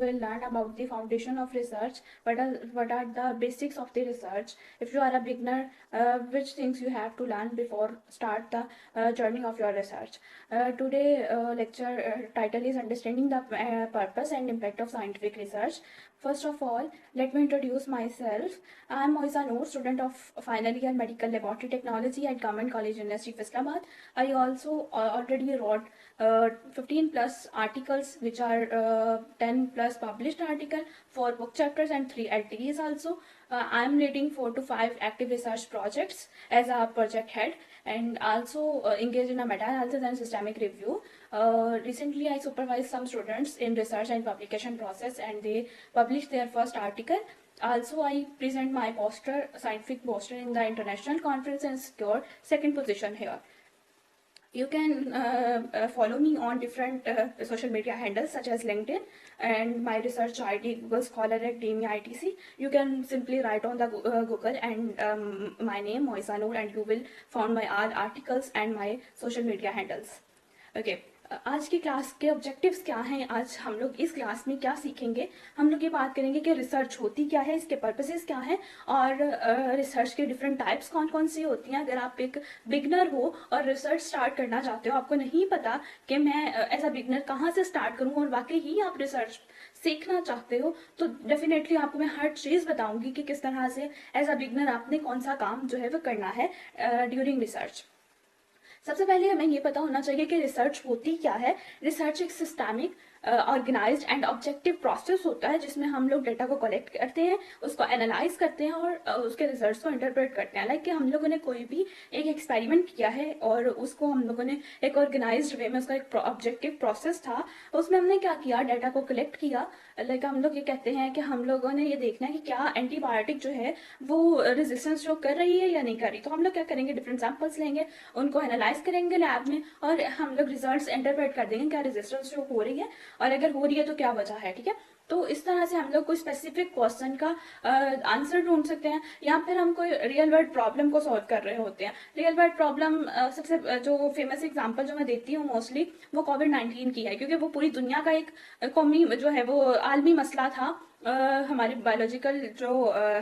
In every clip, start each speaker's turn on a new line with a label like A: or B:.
A: will learn about the foundation of research. What are the basics of the research? If you are a beginner, which things you have to learn before start the journey of your research. Today lecture title is understanding the purpose and impact of scientific research. First of all, let me introduce myself. I am Moisa Noor, student of final year medical laboratory technology at Government College University of Islamabad. I also already wrote 15 plus articles, which are 10 plus published article, 4 book chapters and 3 LTEs also. I am leading 4 to 5 active research projects as a project head, and also engaged in a meta-analysis and systemic review. Recently, I supervised some students in research and publication process, and they published their first article. Also, I present my poster, scientific poster, in the international conference and secured second position here. You can follow me on different social media handles such as LinkedIn and my research ID Google Scholar Academia ITC. You can simply write on the Google and my name Moisa Noor, and you will find my all articles and my social media handles. Okay. आज की class के objectives क्या हैं? आज हम लोग इस class में क्या सीखेंगे? हम लोग ये बात करेंगे कि रिसर्च होती क्या है, इसके पर्पसेस क्या हैं, और रिसर्च के डिफरेंट टाइप्स कौन कौन सी होती हैं. अगर आप एक बिगनर हो और रिसर्च स्टार्ट करना चाहते हो, आपको नहीं पता कि मैं एज अ बिगनर कहाँ से स्टार्ट करूँ, और वाकई ही आप रिसर्च सीखना चाहते हो, तो डेफिनेटली आपको मैं हर चीज़ बताऊंगी कि किस तरह से एज अ बिगनर आपने कौन सा काम जो है वो करना है ड्यूरिंग रिसर्च. सबसे पहले हमें ये पता होना चाहिए कि रिसर्च होती क्या है. रिसर्च एक systemic organised and objective process होता है जिसमें हम लोग डेटा को कलेक्ट करते हैं, उसको एनालाइज करते हैं और उसके रिजल्ट्स को इंटरप्रेट करते हैं. लाइक कि हम लोगों ने कोई भी एक एक्सपेरिमेंट किया है और उसको हम लोगों ने एक ऑर्गेनाइज्ड वे में, उसका एक ऑब्जेक्टिव प्रोसेस था, उसमें हमने क्या किया, डेटा को कलेक्ट किया. लाइक हम लोग ये कहते हैं कि हम लोगों ने ये देखना है कि क्या एंटीबायोटिक जो है वो रेजिस्टेंस शो कर रही है या नहीं कर रही. तो हम लोग क्या करेंगे, डिफरेंट सैंपल्स लेंगे, उनको एनालाइज करेंगे लैब में, और हम लोग रिजल्ट्स इंटरप्रेट कर देंगे क्या रेजिस्टेंस शो हो रही है, और अगर हो रही है तो क्या वजह है. ठीक है, तो इस तरह से हम लोग कोई स्पेसिफिक क्वेश्चन का आंसर ढूंढ सकते हैं, या फिर हम कोई रियल वर्ल्ड प्रॉब्लम को सॉल्व कर रहे होते हैं. रियल वर्ल्ड प्रॉब्लम सबसे जो फेमस एग्जांपल जो मैं देती हूँ मोस्टली, वो कोविड-19 की है, क्योंकि वो पूरी दुनिया का एक कौमी जो है वो आलमी मसला था हमारी बायोलॉजिकल जो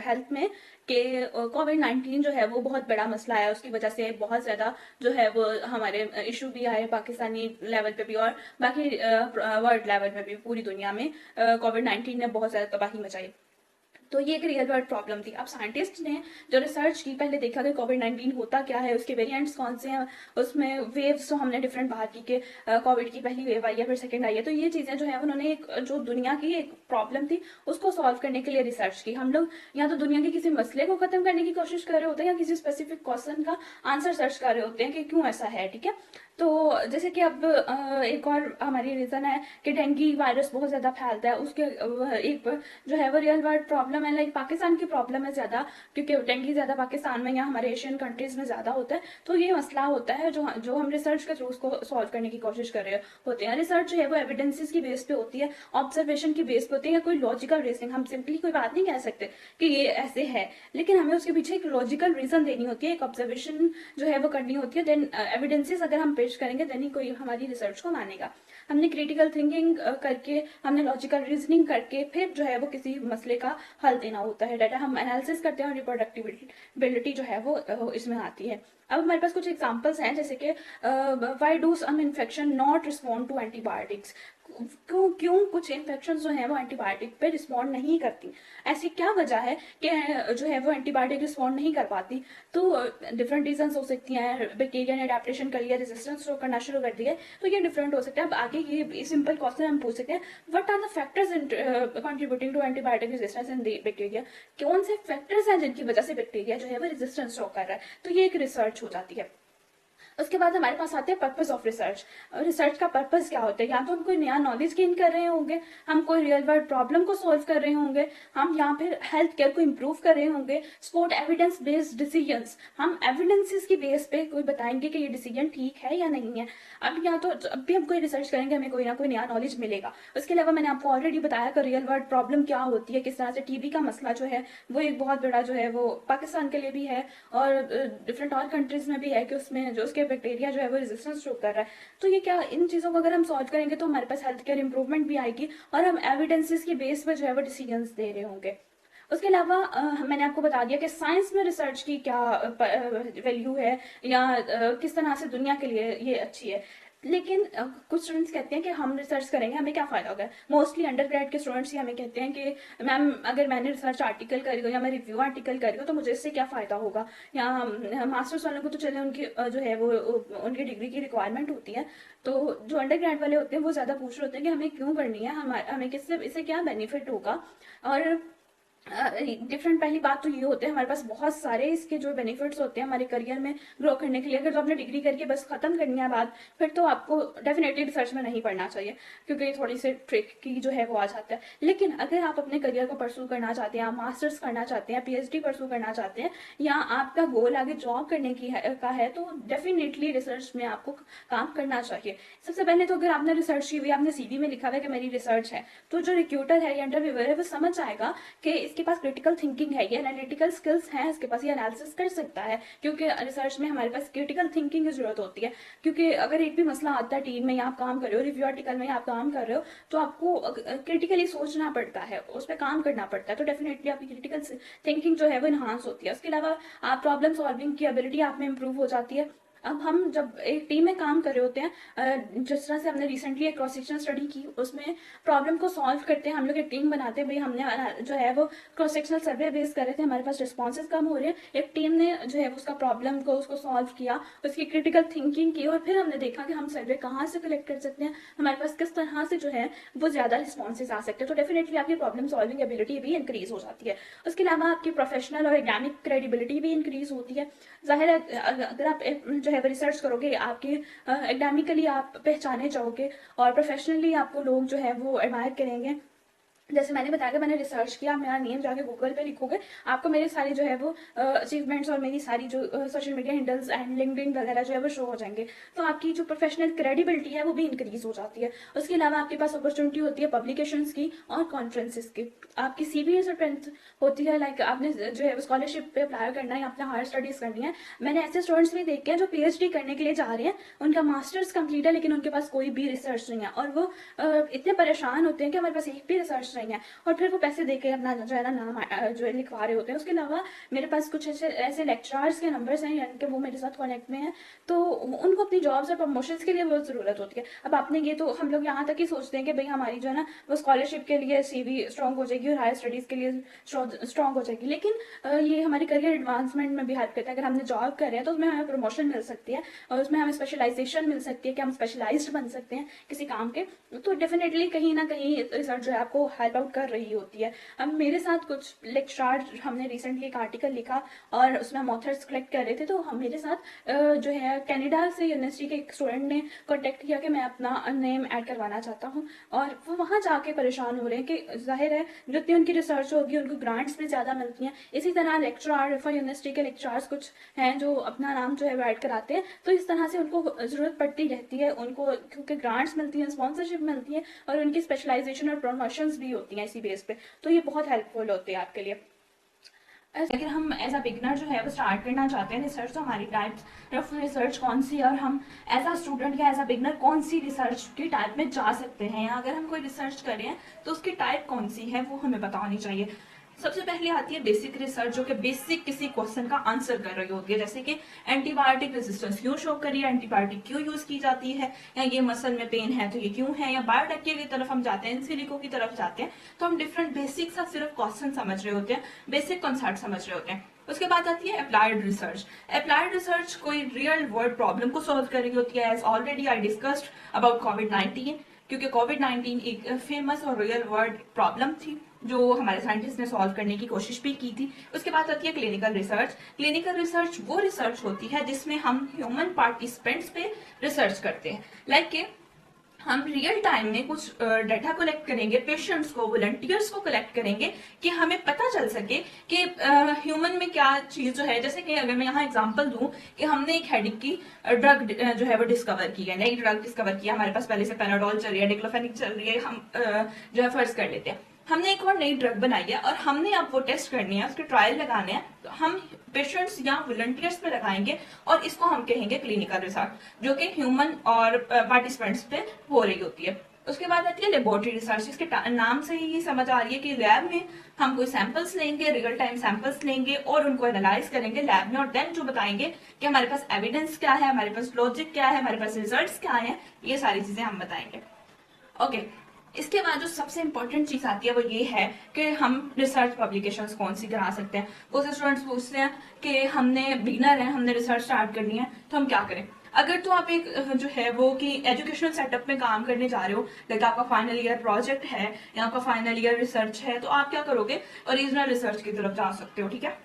A: हेल्थ में, कि कोविड-19 जो है वो बहुत बड़ा मसला है. उसकी वजह से बहुत ज़्यादा जो है वो हमारे इशू भी आए पाकिस्तानी लेवल पे भी, और बाकी वर्ल्ड लेवल पे भी. पूरी दुनिया में कोविड-19 ने बहुत ज़्यादा तबाही मचाई. तो ये एक रियल वर्ल्ड प्रॉब्लम थी. अब साइंटिस्ट ने जो रिसर्च की, पहले देखा कि कोविड-19 होता क्या है, उसके वेरिएंट्स कौन से हैं, उसमें वेव्स तो हमने डिफरेंट बात की कि कोविड की पहली वेव आई है, फिर सेकंड आई है. तो ये चीज़ें जो है उन्होंने एक जो दुनिया की एक प्रॉब्लम थी उसको सॉल्व करने के लिए रिसर्च की. हम लोग या तो दुनिया के किसी मसले को खत्म करने की कोशिश कर रहे होते हैं, या किसी स्पेसिफिक क्वेश्चन का आंसर सर्च कर रहे होते हैं कि क्यों ऐसा है. ठीक है, तो जैसे कि अब एक और हमारी रीज़न है कि डेंगू वायरस बहुत ज़्यादा फैलता है. उसके एक जो है वो रियल वर्ल्ड प्रॉब्लम है, लाइक पाकिस्तान की प्रॉब्लम है ज़्यादा, क्योंकि डेंगू ज़्यादा पाकिस्तान में या हमारे एशियन कंट्रीज़ में ज़्यादा होता है. तो ये मसला होता है जो जो हम रिसर्च के थ्रू उसको सॉल्व करने की कोशिश कर रहे होते हैं. रिसर्च जो है वो एविडेंसेस की बेस पे होती है, ऑब्जर्वेशन की बेस पे होती है, या कोई लॉजिकल रीजनिंग. हम सिंपली कोई बात नहीं कह सकते कि ये ऐसे है, लेकिन हमें उसके पीछे एक लॉजिकल रीजन देनी होती है, एक ऑब्जर्वेशन जो है वो करनी होती है. देन एविडेंसेस अगर हम पेश करेंगे देन ही कोई हमारी रिसर्च को मानेगा. हमने क्रिटिकल थिंकिंग करके, हमने लॉजिकल रीजनिंग करके फिर जो है वो किसी मसले का हल देना होता है. डाटा हम एनालिसिस करते हैं और रिप्रोडक्टिबिलिटी जो है वो इसमें आती है. अब हमारे पास कुछ एग्जांपल्स हैं, जैसे कि why do some infection not respond to antibiotics. क्यों कुछ इन्फेक्शन जो है वो एंटीबायोटिक पे रिस्पॉन्ड नहीं करती, ऐसी क्या वजह है कि जो है वो एंटीबायोटिक रिस्पॉन्ड नहीं कर पाती. तो डिफरेंट रीजन हो सकती हैं. बैक्टीरिया ने अडेप्टेशन कर लिया, रेजिस्टेंस शो करना शुरू कर दिया, तो ये डिफरेंट हो सकता है. अब आगे ये सिंपल क्वेश्चन हम पूछ सकते हैं, what are the factors contributing to antibiotic resistance in bacteria. कौन से फैक्टर्स हैं जिनकी वजह से बैक्टीरिया जो है वो रेजिस्टेंस शो कर रहा है. तो ये एक रिसर्च हो जाती है. उसके बाद हमारे पास आते हैं पर्पस ऑफ रिसर्च. रिसर्च का पर्पस क्या होता है, या तो हम कोई नया नॉलेज गेन कर रहे होंगे, हम कोई रियल वर्ल्ड प्रॉब्लम को सॉल्व कर रहे होंगे, हम यहाँ फिर हेल्थ केयर को इम्प्रूव कर रहे होंगे. सपोर्ट एविडेंस बेस्ड डिसीजंस, हम एविडेंसेस की बेस पे कोई बताएंगे कि ये डिसीजन ठीक है या नहीं है. अब या तो जब भी हम कोई रिसर्च करेंगे हमें कोई ना कोई नया नॉलेज मिलेगा. उसके अलावा मैंने आपको ऑलरेडी बताया कि रियल वर्ल्ड प्रॉब्लम क्या होती है, किस तरह से टीबी का मसला जो है वो एक बहुत बड़ा जो है वो पाकिस्तान के लिए भी है और डिफरेंट और कंट्रीज में भी है, कि उसमें जो उसके बैक्टीरिया जो है वो रेजिस्टेंस शो कर रहा है। तो ये क्या, इन चीज़ों को अगर हम सॉल्व करेंगे तो हमारे पास हेल्थ केयर इंप्रूवमेंट भी आएगी और हम एविडेंसेस की बेस पर जो है वो डिसीजंस दे रहे होंगे। उसके अलावा मैंने आपको बता दिया कि साइंस में रिसर्च की क्या वैल्यू है या किस तरह से दुनिया के लिए ये अच्छी है। लेकिन कुछ स्टूडेंट्स कहते हैं कि हम रिसर्च करेंगे हमें क्या फ़ायदा होगा। मोस्टली अंडर ग्रेड के स्टूडेंट्स ही हमें कहते हैं कि मैम अगर मैंने रिसर्च आर्टिकल करी हो या मैं रिव्यू आर्टिकल करी हो तो मुझे इससे क्या फ़ायदा होगा। या मास्टर्स वालों को तो चले उनकी जो है वो उनकी डिग्री की रिक्वायरमेंट होती है। तो जो अंडर ग्रेड वाले होते हैं वो ज़्यादा पूछ रहे होते हैं कि हमें क्यों करनी है, हमें किससे इससे क्या बेनिफिट होगा। और डिफरेंट, पहली बात तो ये होते हैं हमारे पास बहुत सारे इसके जो बेनिफिट्स होते हैं हमारे करियर में ग्रो करने के लिए। अगर तो आपने डिग्री करके बस खत्म करनी है बात, फिर तो आपको डेफिनेटली रिसर्च में नहीं पढ़ना चाहिए क्योंकि ये थोड़ी सी ट्रिक की जो है वो आ जाता है। लेकिन अगर आप अपने करियर को परसू करना चाहते हैं, आप मास्टर्स करना चाहते हैं, पीएचडी परसू करना चाहते हैं या आपका गोल आगे जॉब करने का है तो डेफिनेटली रिसर्च में आपको काम करना चाहिए। सबसे पहले तो अगर आपने रिसर्च की हुई, आपने सीवी में लिखा हुआ है कि मेरी रिसर्च है, तो जो रिक्रूटर है या इंटरव्यूअर है वो समझ आएगा कि इसके पास क्रिटिकल थिंकिंग है, ये एनालिटिकल स्किल्स हैं इसके पास, ये एनालिसिस कर सकता है। क्योंकि रिसर्च में हमारे पास क्रिटिकल थिंकिंग की जरूरत होती है। क्योंकि अगर एक भी मसला आता है टीम में या आप काम कर रहे हो, रिव्यू आर्टिकल में आप काम कर रहे हो, तो आपको क्रिटिकली सोचना पड़ता है, उस पर काम करना पड़ता है। तो डेफिनेटली आपकी क्रिटिकल थिंकिंग जो है वो इन्हांस होती है। उसके अलावा आप प्रॉब्लम सॉल्विंग की एबिलिटी आप में इंप्रूव हो जाती है। अब हम जब एक टीम में काम कर रहे होते हैं, जिस तरह से हमने रिसेंटली एक क्रॉस सेक्शनल स्टडी की, उसमें प्रॉब्लम को सॉल्व करते हैं हम लोग एक टीम बनाते हैं। भाई हमने जो है वो क्रॉस सेक्शनल सर्वे बेस कर रहे थे, हमारे पास रिस्पॉन्सेज कम हो रहे हैं, एक टीम ने जो है उसका प्रॉब्लम को उसको सॉल्व किया, उसकी क्रिटिकल थिंकिंग की और फिर हमने देखा कि हम सर्वे कहाँ से कलेक्ट कर सकते हैं, हमारे पास किस तरह से जो है वो ज़्यादा रिस्पॉन्सेज आ सकते हैं। तो डेफिनेटली आपकी प्रॉब्लम सॉल्विंग एबिलिटी भी इंक्रीज हो जाती है। उसके अलावा आपकी प्रोफेशनल और एकेडमिक क्रेडिबिलिटी भी इंक्रीज होती है। जाहिर है अगर आप जो है रिसर्च करोगे, आपके एकेडमिकली आप पहचाने जाओगे और प्रोफेशनली आपको लोग जो है वो एडमायर करेंगे। जैसे मैंने बताया कि मैंने रिसर्च किया, मेरा नेम जाके गूगल पे लिखोगे, आपको मेरे सारी जो है वो अचीवमेंट्स और मेरी सारी जो social media handles and LinkedIn वगैरह जो है वो शो हो जाएंगे। तो आपकी जो प्रोफेशनल क्रेडिबिलिटी है वो भी इंक्रीज हो जाती है। उसके अलावा आपके पास अपॉर्चुनिटी होती है पब्लिकेशंस की और कॉन्फ्रेंसेस की। आपकी सीवी स्ट्रेंथ होती है, लाइक आपने जो है स्कॉलरशिप पे अप्लाई करना है, आपने हायर स्टडीज करनी है। मैंने ऐसे स्टूडेंट्स भी देखे हैं जो पीएचडी करने के लिए जा रहे हैं, उनका मास्टर्स कंप्लीट है लेकिन उनके पास कोई भी रिसर्च नहीं है और वो इतने परेशान होते हैं कि हमारे पास एक भी रिसर्च नहीं है, और फिर वो पैसे देके अपना जो है ना नाम जो है लिखवा रहे होते हैं। उसके अलावा मेरे पास कुछ ऐसे लेक्चरर्स के नंबर्स हैं यानी कि वो मेरे साथ कॉन्टेक्ट में हैं, तो उनको अपनी जॉब्स और प्रमोशंस के लिए बहुत ज़रूरत होती है। अब आपने ये तो हम लोग यहाँ तक ही सोचते हैं कि भाई हमारी जो है ना वो स्कॉलरशिप के लिए सीवी स्ट्रॉन्ग हो जाएगी और हायर स्टडीज़ के लिए स्ट्रॉन्ग हो जाएगी, लेकिन ये हमारी करियर एडवांसमेंट में भी हेल्प करता है। अगर हमने जॉब कर रहे हैं तो उसमें हमें प्रमोशन मिल सकती है और उसमें हमें स्पेशलाइजेशन मिल सकती है कि हम स्पेशलाइज्ड बन सकते हैं किसी काम के। तो डेफिनेटली कहीं ना कहीं रिसर्च जो है आपको हेल्प आउट कर रही होती है। अब मेरे साथ कुछ लेक्चरर, हमने रिसेंटली एक आर्टिकल लिखा और उसमें हम ऑथर्स कलेक्ट कर रहे थे, तो हम मेरे साथ जो है कनाडा से यूनिवर्सिटी के एक स्टूडेंट ने कॉन्टेक्ट किया कि मैं अपना नेम ऐड करवाना चाहता हूँ, और वो वहाँ जाके परेशान हो रहे हैं कि जाहिर है जितनी उनकी रिसर्च होगी उनको ग्रांट्स भी ज़्यादा मिलती हैं। इसी तरह लेक्चरर फॉर यूनिवर्सिटी के लेक्चरर्स कुछ हैं जो अपना नाम जो है वो ऐड कराते हैं, तो इस तरह से उनको ज़रूरत पड़ती रहती है उनको, क्योंकि ग्रांट्स मिलती हैं, स्पॉन्सरशिप मिलती है और उनकी स्पेशलाइजेशन और प्रमोशंस भी होती हैं इसी बेस पे, तो ये बहुत हेल्पफुल होती है आपके लिए। अगर हम एज अ बिगनर जो है वो स्टार्ट करना चाहते हैं रिसर्च, तो हमारी टाइप्स ऑफ रिसर्च कौन सी है और हम एज अ स्टूडेंट या एज अ बिगनर कौन सी रिसर्च की टाइप में जा सकते हैं, या अगर हम कोई रिसर्च करें तो उसकी टाइप कौन सी है वो हमें पता होनी चाहिए। सबसे पहले आती है बेसिक रिसर्च, जो कि बेसिक किसी क्वेश्चन का आंसर कर रही होती है, जैसे कि एंटीबायोटिक रेजिस्टेंस क्यों शो करी है, एंटीबायोटिक क्यों यूज की जाती है, या ये मसल में पेन है तो ये क्यों है, या बायोटेक की तरफ हम जाते हैं, इनसिलिको की तरफ जाते हैं, तो हम डिफरेंट बेसिक सा सिर्फ क्वेश्चन समझ रहे होते हैं, बेसिक कॉन्सेप्ट समझ रहे होते हैं। उसके बाद आती है अप्लाइड रिसर्च। अप्लाइड रिसर्च कोई रियल वर्ल्ड प्रॉब्लम को सॉल्व कर रही होती है, as already I discussed about कोविड-19, क्योंकि कोविड-19 एक फेमस और रियल वर्ल्ड प्रॉब्लम थी जो हमारे साइंटिस्ट ने सॉल्व करने की कोशिश भी की थी। उसके बाद आती है क्लिनिकल रिसर्च। क्लिनिकल रिसर्च वो रिसर्च होती है जिसमें हम ह्यूमन पार्टिसिपेंट्स पे रिसर्च करते हैं, लाइक हम रियल टाइम में कुछ डाटा कलेक्ट करेंगे, पेशेंट्स को, वॉलंटियर्स को कलेक्ट करेंगे कि हमें पता चल सके कि ह्यूमन में क्या चीज जो है, जैसे कि अगर मैं यहाँ एग्जांपल दूं कि हमने एक हेडेक की ड्रग जो है वो डिस्कवर की है, नई ड्रग डिस्कवर किया, हमारे पास पहले से पैराडोल चल रही है, डिक्लोफेनिक चल रही है, हम जो है फर्ज कर लेते हैं हमने एक और नई ड्रग बनाई है और हमने अब वो टेस्ट करनी है, उसके ट्रायल लगाने हैं, तो हम
B: पेशेंट्स या वॉलंटियर्स पे लगाएंगे और इसको हम कहेंगे क्लिनिकल रिसर्च, जो कि ह्यूमन और पार्टिसिपेंट्स पे हो रही होती है। उसके बाद आती है लेबोरेटरी रिसर्च। इसके नाम से ही समझ आ रही है कि लैब में हम कोई सैंपल्स लेंगे, रियल टाइम सैंपल्स लेंगे और उनको एनालाइज करेंगे लैब में, और देन जो बताएंगे कि हमारे पास एविडेंस क्या है, हमारे पास लॉजिक क्या है, हमारे पास रिजल्ट्स क्या है, ये सारी चीजें हम बताएंगे। ओके, इसके बाद जो सबसे इंपॉर्टेंट चीज आती है वो ये है कि हम रिसर्च पब्लिकेशंस कौन सी करा सकते हैं। बहुत से स्टूडेंट्स पूछते हैं कि हमने बिगनर है, हमने रिसर्च स्टार्ट करनी है, तो हम क्या करें। अगर तो आप एक जो है वो कि एजुकेशनल सेटअप में काम करने जा रहे हो, लाइक आपका फाइनल ईयर प्रोजेक्ट है या आपका फाइनल ईयर रिसर्च है, तो आप क्या करोगे, ओरिजिनल रिसर्च की तरफ जा सकते हो, ठीक है।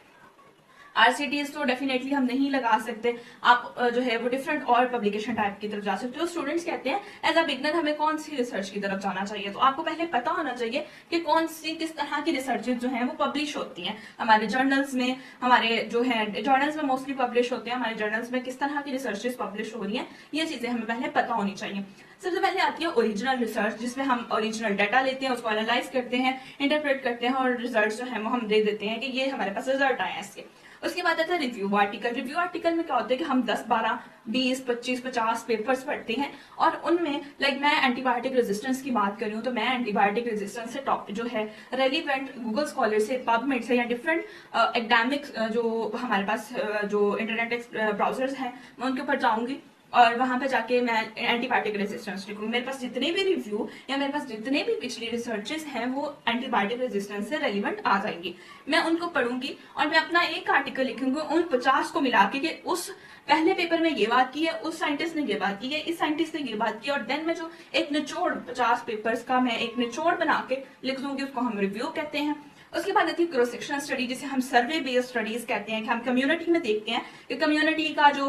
B: आरसीटीज तो डेफिनेटली हम नहीं लगा सकते, आप जो है वो डिफरेंट और पब्लिकेशन टाइप की तरफ जा सकते हो। स्टूडेंट्स कहते हैं एज अ बिगनर हमें कौन सी रिसर्च की तरफ जाना चाहिए, तो आपको पहले पता होना चाहिए कि कौन सी किस तरह की रिसर्चेज जो है वो पब्लिश होती हैं हमारे जर्नल्स में, हमारे जो है जर्नल्स में मोस्टली पब्लिश होते हैं, हमारे जर्नल्स में किस तरह की रिसर्चेज पब्लिश हो रही है, ये चीजें हमें पहले पता होनी चाहिए। सबसे पहले आती है ओरिजिनल रिसर्च, जिसमें हम ओरिजिनल डाटा लेते हैं, उसको एनालाइज करते हैं, इंटरप्रेट करते हैं और रिजल्ट जो है वो हम दे देते हैं कि ये हमारे पास रिजल्ट आए इसके। उसके बाद आता है रिव्यू आर्टिकल। रिव्यू आर्टिकल में क्या होता है कि हम 10, 12, 20, 25, 50 पेपर्स पढ़ते हैं और उनमें लाइक मैं एंटीबायोटिक रेजिस्टेंस की बात कर रही हूँ, तो मैं एंटीबायोटिक रेजिस्टेंस से टॉपिक जो है रेलिवेंट गूगल स्कॉलर से, पबमेड से या डिफरेंट एकेडमिक जो हमारे पास जो इंटरनेट ब्राउजर्स हैं, मैं उनके ऊपर जाऊंगी और वहां पे जाके मैं एंटीबायोटिक रेजिस्टेंस लिखूंगी। मेरे पास जितने भी रिव्यू या मेरे पास जितने भी पिछली रिसर्चेस हैं वो एंटीबायोटिक रेजिस्टेंस से रेलिवेंट आ जाएंगी। मैं उनको पढ़ूंगी और मैं अपना एक आर्टिकल लिखूंगी उन 50 को मिला के, उस पहले पेपर में ये बात की है, उस साइंटिस्ट ने ये बात की है, इस साइंटिस्ट ने ये बात की, और देन मैं जो एक निचोड़ 50 पेपर्स का मैं एक निचोड़ बना के लिख दूंगी, उसको हम रिव्यू कहते हैं। उसके बाद आती है क्रॉस सेक्शनल स्टडी, जिसे हम सर्वे बेस्ड स्टडीज कहते हैं, कि हम कम्युनिटी में देखते हैं कि कम्युनिटी का जो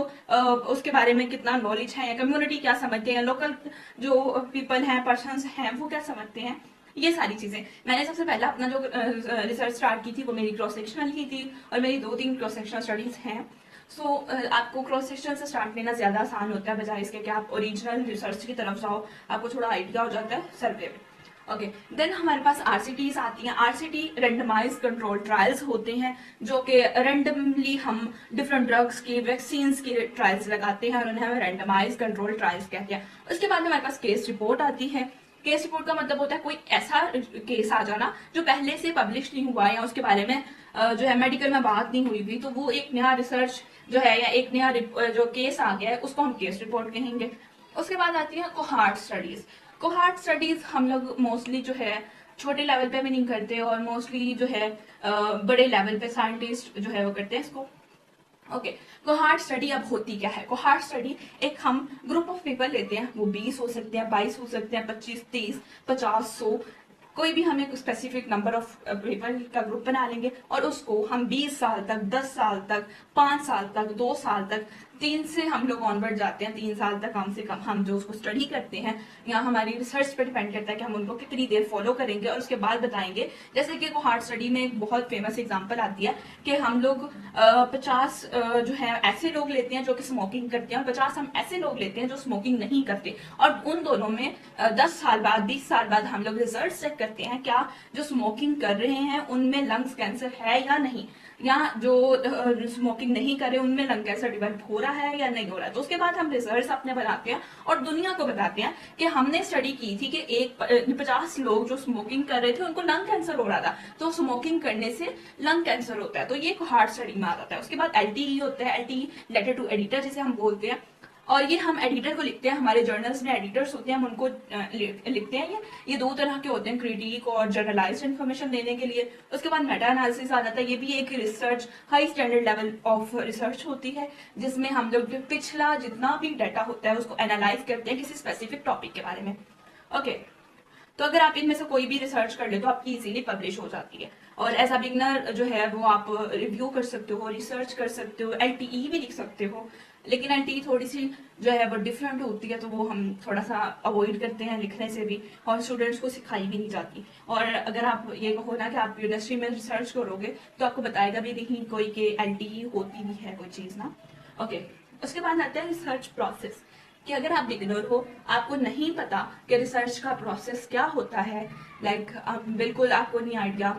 B: उसके बारे में कितना नॉलेज है, या कम्युनिटी क्या समझते हैं, लोकल जो पीपल हैं, पर्सन हैं, वो क्या समझते हैं, ये सारी चीजें। मैंने सबसे पहला अपना जो रिसर्च स्टार्ट की थी वो मेरी क्रॉस सेक्शनल की थी, और मेरी 2-3 क्रॉस सेक्शनल स्टडीज हैं। सो आपको क्रॉस सेक्शन से स्टार्ट लेना ज्यादा आसान होता है बजाय इसके कि आप ओरिजिनल रिसर्च की तरफ जाओ, आपको थोड़ा आइडिया हो जाता है सर्वे में। ओके, देन हमारे पास आरसीटीज आती हैं। आरसीटी रेंडमाइज कंट्रोल ट्रायल्स होते हैं, जो कि रेंडमली हम डिफरेंट ड्रग्स की, वैक्सीन की ट्रायल्स लगाते हैं और उन्हें हम रेंडमाइज कंट्रोल ट्रायल्स कहते हैं। उसके बाद हमारे पास केस रिपोर्ट आती है। केस रिपोर्ट का मतलब होता है कोई ऐसा केस आ जाना जो पहले से पब्लिश नहीं हुआ या उसके बारे में जो है मेडिकल में बात नहीं हुई थी, तो वो एक नया रिसर्च जो है या एक नया जो केस आ गया है उसको हम केस रिपोर्ट कहेंगे। उसके बाद आती है कोहार्ट स्टडीज। कोहार्ट स्टडीज हम लोग मोस्टली जो है छोटे लेवल पे भी नहीं करते, और मोस्टली जो है बड़े लेवल पे साइंटिस्ट जो है वो करते हैं इसको। ओके, कोहार्ट स्टडी अब होती क्या है। कोहार्ट स्टडी एक हम ग्रुप ऑफ पीपल लेते हैं, वो 20 हो सकते हैं, 22 हो सकते हैं, 25, 30, 50, 100, कोई भी हम एक स्पेसिफिक नंबर ऑफ पीपल का ग्रुप बना लेंगे और उसको हम 20 साल तक, 10 साल तक, 5 साल तक, 2 साल तक, 3 से हम लोग ऑनवर्ड जाते हैं, 3 साल तक कम से कम हम जो उसको स्टडी करते हैं, या हमारी रिसर्च पे डिपेंड करता है कि हम उनको कितनी देर फॉलो करेंगे और उसके बाद बताएंगे। जैसे कि कोहार्ट स्टडी में एक बहुत फेमस एग्जांपल आती है कि हम लोग 50 जो है ऐसे लोग लेते हैं जो कि स्मोकिंग करते हैं, और 50 हम ऐसे लोग लेते हैं जो स्मोकिंग नहीं करते, और उन दोनों में 10 साल बाद, 20 साल बाद हम लोग रिजल्ट चेक करते हैं क्या जो स्मोकिंग कर रहे हैं उनमें लंग्स कैंसर है या नहीं, या जो स्मोकिंग नहीं करे उनमें लंग कैंसर डेवलप हो रहा है या नहीं हो रहा है। तो उसके बाद हम रिजल्ट अपने बनाते हैं और दुनिया को बताते हैं कि हमने स्टडी की थी कि 50 लोग जो स्मोकिंग कर रहे थे उनको लंग कैंसर हो रहा था, तो स्मोकिंग करने से लंग कैंसर होता है, तो ये हार्ट स्टडी में आ जाता है। उसके बाद एलटीई होता है, एलटीई लेटर टू एडिटर जिसे हम बोलते हैं, और ये हम एडिटर को लिखते हैं, हमारे जर्नल्स में एडिटर्स होते हैं, हम उनको लिखते हैं। ये 2 तरह के होते हैं, क्रिटिक और जर्नलाइज्ड इन्फॉर्मेशन देने के लिए। उसके बाद मेटा एनालिसिस आ जाता है, ये भी एक research high standard level of research होती है, जिसमें हम लोग पिछला जितना भी डाटा होता है उसको एनालाइज करते हैं किसी स्पेसिफिक टॉपिक के बारे में। ओके, तो अगर आप इनमें से कोई भी रिसर्च कर ले तो आपकी इजीली पब्लिश हो जाती है, और एज अ बिगनर जो है वो आप रिव्यू कर सकते हो, रिसर्च कर सकते हो, एलटीई भी लिख सकते हो। लेकिन एलटीई थोड़ी सी जो है वो डिफरेंट होती है, तो वो हम थोड़ा सा अवॉइड करते हैं लिखने से भी, और स्टूडेंट्स को सिखाई भी नहीं जाती। और अगर आप ये कहो ना कि आप यूनिवर्सिटी में रिसर्च करोगे तो आपको बताएगा भी नहीं कोई कि एलटीई होती भी है कोई चीज ना। ओके, उसके बाद आता है रिसर्च प्रोसेस, कि अगर आप बिगिनर हो, आपको नहीं पता कि रिसर्च का प्रोसेस क्या होता है, लाइक बिल्कुल आपको नहीं आइडिया,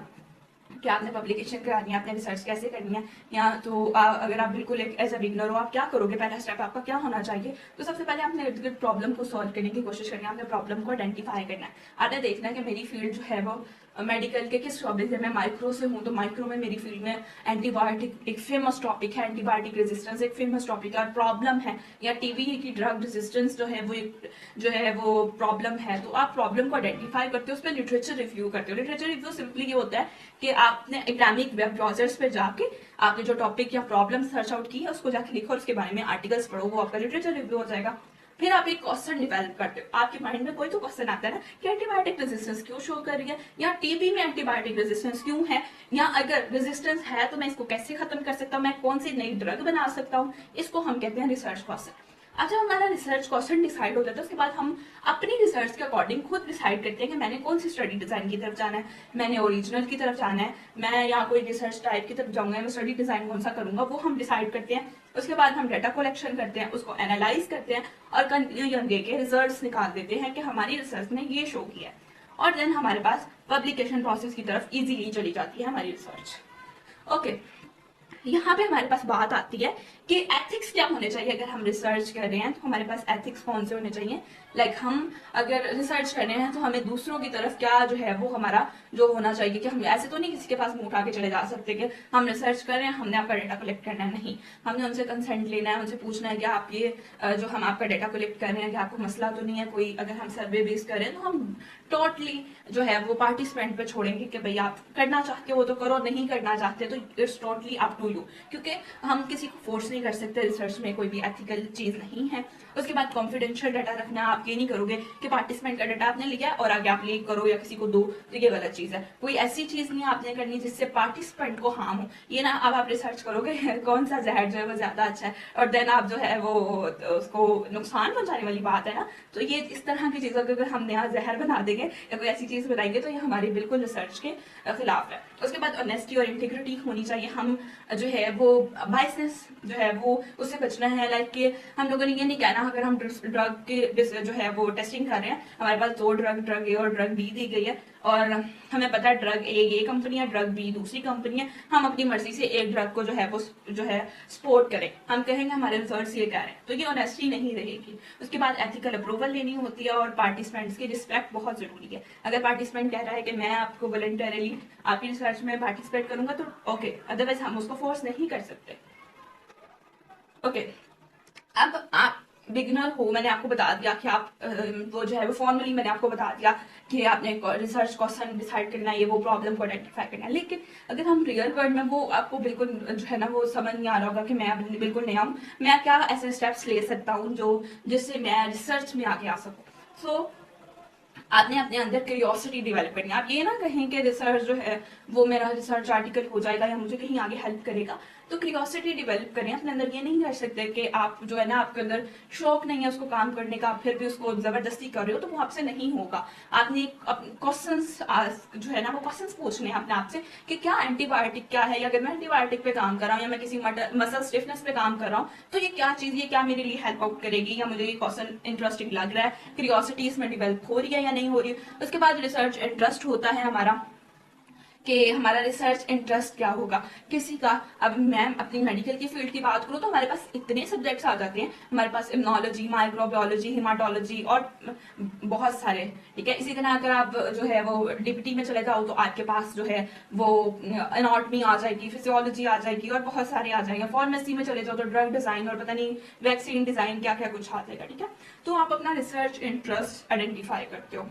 B: कि आपने पब्लिकेशन करानी है, आपने रिसर्च कैसे करनी है, या तो अगर आप बिल्कुल एक एज अ बिगनर हो, आप क्या करोगे, पहला स्टेप आपका क्या होना चाहिए। तो सबसे पहले आपने इर्द गिर्द प्रॉब्लम को सॉल्व करने की कोशिश करनी है, आपने प्रॉब्लम को आइडेंटिफाई करना है। आपने देखना है कि मेरी फील्ड जो है वो मेडिकल के किस टॉपिक से, मैं माइक्रो से हूँ तो माइक्रो में मेरी फील्ड में एंटीबायोटिक एक फेमस टॉपिक है, एंटीबायोटिक रेजिस्टेंस एक फेमस टॉपिक है और प्रॉब्लम है, या टीबी की ड्रग रेजिस्टेंस जो है वो एक जो है वो प्रॉब्लम है। तो आप प्रॉब्लम को आइडेंटिफाई करते हो, उस पर लिटरेचर रिव्यू करते हो। लिटरेचर रिव्यू सिंपली ये होता है कि आपने एकेडमिक वेब ब्राउजर्स पे जाके आपने जो टॉपिक या प्रॉब्लम सर्च आउट की है उसको जाके लिखो और उसके बारे में आर्टिकल्स पढ़ो, वो आपका लिटरेचर रिव्यू हो जाएगा। फिर आप एक क्वेश्चन डिवेलप करते हो, आपके माइंड में कोई तो क्वेश्चन आता है ना कि एंटीबायोटिक रेजिस्टेंस क्यों शो कर रही है, या टीबी में एंटीबायोटिक रेजिस्टेंस क्यों है, या अगर रेजिस्टेंस है तो मैं इसको कैसे खत्म कर सकता हूँ, मैं कौन सी नई ड्रग बना सकता हूँ। इसको हम कहते हैं रिसर्च क्वेश्चन। अच्छा, हमारा रिसर्च क्वेश्चन डिसाइड हो जाता है, उसके बाद हम अपनी रिसर्च के अकॉर्डिंग खुद डिसाइड करते हैं कि मैंने कौन सी स्टडी डिजाइन की तरफ जाना है, मैंने ओरिजिनल की तरफ जाना है, मैं या कोई रिसर्च टाइप की तरफ जाऊंगा, मैं स्टडी डिजाइन कौन सा करूंगा, वो हम डिसाइड करते हैं। उसके बाद हम डाटा कलेक्शन करते हैं, उसको एनालाइज करते हैं और कंक्लूजन देके रिजल्ट्स निकाल देते हैं कि हमारी रिसर्च ने ये शो किया है। और देन हमारे पास पब्लिकेशन प्रोसेस की तरफ इजीली चली जाती है हमारी रिसर्च। ओके, यहाँ पे हमारे पास बात आती है कि एथिक्स क्या होने चाहिए। अगर हम रिसर्च कर रहे हैं तो हमारे पास एथिक्स कौन से होने चाहिए। हम अगर रिसर्च कर रहे हैं तो हमें दूसरों की तरफ क्या जो है वो हमारा जो होना चाहिए, कि हम ऐसे तो नहीं किसी के पास मुंह उठा के चले जा सकते कि हम रिसर्च कर रहे हैं, हमने आपका डेटा कलेक्ट करना है। नहीं, हमने उनसे कंसेंट लेना है, उनसे पूछना है कि आप ये जो हम आपका डेटा कलेक्ट कर रहे हैं कि आपको मसला तो नहीं है कोई। अगर हम सर्वे बेस कर रहे हैं तो हम टोटली जो है वो पार्टिसिपेंट पे छोड़ेंगे कि भाई आप करना चाहते हो तो करो, नहीं करना चाहते तो it's totally up to you, क्योंकि हम किसी को फोर्स नहीं कर सकते। रिसर्च में कोई भी एथिकल चीज नहीं है। उसके बाद कॉन्फिडेंशियल डाटा रखना, आप ये नहीं करोगे कि पार्टिसिपेंट का डाटा आपने लिया और आगे आप लीक करो या किसी को दो, तो ये गलत चीज है। कोई ऐसी चीज नहीं आपने करनी जिससे पार्टिसिपेंट को हार्म हो। ये ना अब आप रिसर्च करोगे कौन सा जहर जो है वो ज्यादा अच्छा है और देन आप जो है वो उसको नुकसान पहुंचाने वाली बात है ना। तो ये इस तरह की चीजों को अगर हम नया जहर बना देंगे या कोई ऐसी चीज बनाएंगे तो ये हमारी बिल्कुल रिसर्च के खिलाफ है। उसके बाद ऑनेस्टी और इंटीग्रिटी होनी चाहिए। हम जो है वो बायसनेस जो है वो उससे बचना है। लाइक कि हम लोगों ने ये नहीं कहना, अगर हम ड्रग के जो है वो टेस्टिंग कर रहे हैं, हमारे पास दो ड्रग ए और ड्रग बी दी गई है और हमें पता है ड्रग ए ये कंपनी है, ड्रग बी दूसरी कंपनी है, हम अपनी मर्जी से एक ड्रग को जो है वो जो है सपोर्ट करें, हम कहेंगे हमारे रिजल्ट्स ये कह रहे हैं, तो ये ऑनेस्टी नहीं रहेगी। उसके बाद एथिकल अप्रूवल लेनी होती है और पार्टिसिपेंट्स की रिस्पेक्ट बहुत जरूरी है। अगर पार्टिसिपेंट कह रहा है कि मैं आपको वॉलंटरली आपकी रिसर्च में पार्टिसिपेट करूंगा तो ओके, अदरवाइज हम उसको फोर्स नहीं कर सकते। ओके, अब आप बिगिनर हो, मैंने आपको बता दिया कि आप वो जो है वो फॉर्मली मैंने आपको बता दिया कि आपने रिसर्च क्वेश्चन डिसाइड करना है, ये वो प्रॉब्लम को आइडेंटिफाई करना है। लेकिन अगर हम रियल वर्ल्ड में वो आपको बिल्कुल जो है ना वो समझ नहीं आ रहा होगा कि मैं बिल्कुल नया हूँ, मैं क्या ऐसे स्टेप्स ले सकता हूँ जो जिससे मैं रिसर्च में आगे आ सकूँ। सो आपने अपने अंदर क्यूरियोसिटी डेवलप करनी है। आप ये ना कहें कि रिसर्च जो है वो मेरा रिसर्च आर्टिकल हो जाएगा या मुझे कहीं आगे हेल्प करेगा, तो क्यूरियोसिटी डेवलप करें अपने अंदर। ये नहीं कर सकते कि आप जो है ना आपके अंदर शौक नहीं है उसको काम करने का, फिर भी उसको जबरदस्ती कर रहे हो, तो वो आपसे नहीं होगा। आपने क्वेश्चंस जो है ना वो क्वेश्चंस पूछने हैं अपने आप से कि क्या एंटीबायोटिक क्या है, या अगर मैं एंटीबायोटिक पे काम कर रहा हूँ या मैं किसी मसल स्टिफनेस पे काम कर रहा हूँ तो ये क्या चीज, ये क्या मेरे लिए हेल्प आउट करेगी, या मुझे ये क्वेश्चन इंटरेस्टिंग लग रहा है, क्यूरियोसिटी इसमें डेवलप हो रही है या नहीं हो रही है। उसके बाद रिसर्च इंटरेस्ट होता है हमारा कि हमारा रिसर्च इंटरेस्ट क्या होगा किसी का। अब मैं अपनी मेडिकल की फील्ड की बात करूँ तो हमारे पास इतने सब्जेक्ट्स आ जाते हैं, हमारे पास इम्यूनोलॉजी, माइक्रोबायोलॉजी, हिमाटोलॉजी और बहुत सारे, ठीक है। इसी तरह अगर आप जो है वो डीपीटी में चले जाओ तो आपके पास जो है वो एनाटॉमी आ जाएगी, फिजियोलॉजी आ जाएगी और बहुत सारे आ जाएंगे। फार्मेसी में चले जाओ तो ड्रग डिजाइन और पता नहीं वैक्सीन डिजाइन क्या क्या कुछ आ जाएगा, ठीक है। तो आप अपना रिसर्च इंटरेस्ट आइडेंटिफाई करते हो।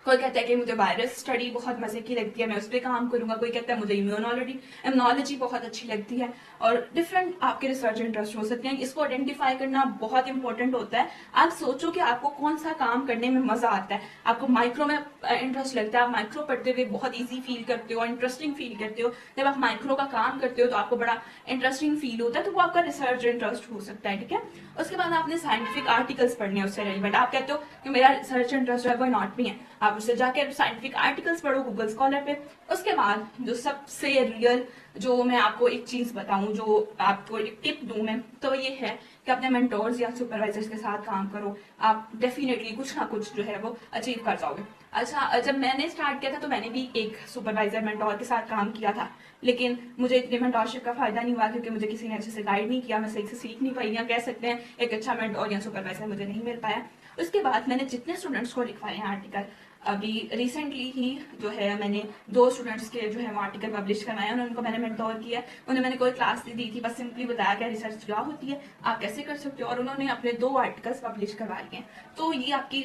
B: कोई कहता है कि मुझे वायरस स्टडी बहुत मजे की लगती है, मैं उस पर काम करूंगा। कोई कहता है मुझे इम्यूनोलॉजी बहुत अच्छी लगती है। और डिफरेंट आपके रिसर्च इंटरेस्ट हो सकते हैं, इसको आइडेंटिफाई करना बहुत इंपॉर्टेंट होता है। आप सोचो कि आपको कौन सा काम करने में मजा आता है। आपको माइक्रो में इंटरेस्ट लगता है, आप माइक्रो पढ़ते हुए बहुत ईजी फील करते हो, इंटरेस्टिंग फील करते हो। जब आप माइक्रो का काम करते हो तो आपको बड़ा इंटरेस्टिंग फील होता है, तो वो आपका रिसर्च इंटरेस्ट हो सकता है, ठीक है। उसके बाद आपने साइंटिफिक आर्टिकल्स पढ़ने हैं उससे रिलेवेंट। आप कहते हो कि मेरा रिसर्च इंटरेस्ट जो है वो एनाटॉमी है, आप उससे जाके साइंटिफिक आर्टिकल्स पढ़ो गूगल स्कॉलर पे। उसके बाद जो सबसे रियल जो मैं आपको एक चीज बताऊं, जो आपको एक टिप दूं मैं, तो ये है कि अपने मेंटोर्स या सुपरवाइजर्स के साथ काम करो। आप डेफिनेटली कुछ ना कुछ जो है वो अचीव कर जाओगे। अच्छा, जब मैंने स्टार्ट किया था तो मैंने भी एक सुपरवाइजर मेंटोर के साथ काम किया था, लेकिन मुझे इतनी मेंटोरशिप का फायदा नहीं हुआ क्योंकि मुझे किसी ने अच्छे से गाइड नहीं किया, मैं सही से सीख नहीं पाई, या कह सकते हैं एक अच्छा मेंटोर या सुपरवाइजर मुझे नहीं मिल पाया। उसके बाद मैंने जितने स्टूडेंट्स को लिखवाए हैं आर्टिकल, अभी रिसेंटली ही जो है मैंने 2 स्टूडेंट्स के जो है वो आर्टिकल पब्लिश करवाए हैं, उनको मैंने मेंटोर किया है। उन्हें मैंने कोई क्लास नहीं दी थी, बस सिंपली बताया क्या रिसर्च क्या होती है, आप कैसे कर सकते हो, और उन्होंने अपने 2 आर्टिकल्स पब्लिश करवा लिए हैं। तो ये आपकी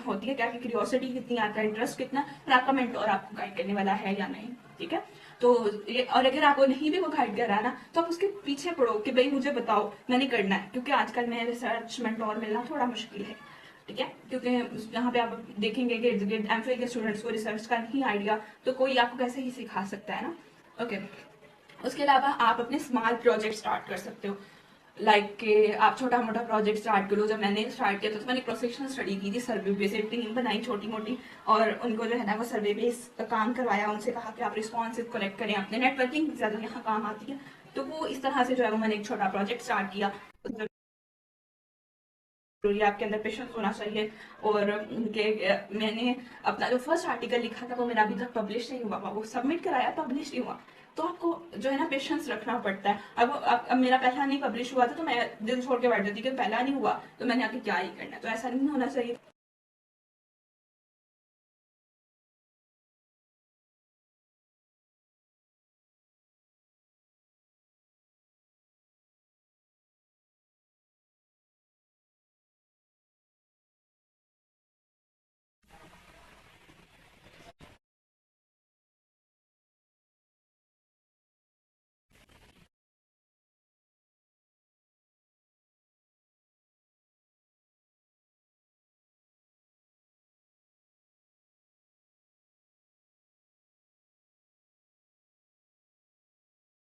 B: होती है क्या कि क्यूरियोसिटी कितनी, आपका इंटरेस्ट कितना, और आपका मेंटोर आपको गाइड करने वाला है या नहीं। ठीक है, तो ये, और अगर आपको नहीं भी वो गाइड कर रहा ना, तो आप उसके पीछे पड़ो कि भाई मुझे बताओ मैंने करना है, क्योंकि आजकल में रिसर्च मेंटोर मिलना थोड़ा मुश्किल है। ठीक है, क्योंकि यहाँ पे आप देखेंगे कि एमफिल के स्टूडेंट्स को रिसर्च का नहीं आइडिया, तो कोई आपको कैसे ही सिखा सकता है ना। ओके, उसके अलावा आप अपने स्मॉल प्रोजेक्ट स्टार्ट कर सकते हो, लाइक के आप छोटा मोटा प्रोजेक्ट स्टार्ट करो। जब मैंने स्टार्ट किया था तो मैंने क्रॉस सेक्शनल स्टडी की थी, सर्वे बेस्ड टीम बनाई छोटी मोटी, और उनको जो है ना वो सर्वे बेस काम करवाया, उनसे कहा कि आप रिस्पॉन्सिव कलेक्ट करें, अपने नेटवर्किंग ज़्यादा यहाँ काम आती है। तो वो इस तरह से जो है वो मैंने एक छोटा प्रोजेक्ट स्टार्ट किया। जरूरी आपके अंदर पेशेंस होना चाहिए, और उनके मैंने अपना जो फर्स्ट आर्टिकल लिखा था वो मेरा अभी तक पब्लिश नहीं हुआ, वो सबमिट कराया, पब्लिश नहीं हुआ। तो आपको जो है ना पेशेंस रखना पड़ता है। अब मेरा पहला नहीं पब्लिश हुआ था तो मैं दिल छोड़ के बैठ जाती कि पहला नहीं हुआ तो मैंने आगे क्या ही करना है, तो ऐसा नहीं होना चाहिए।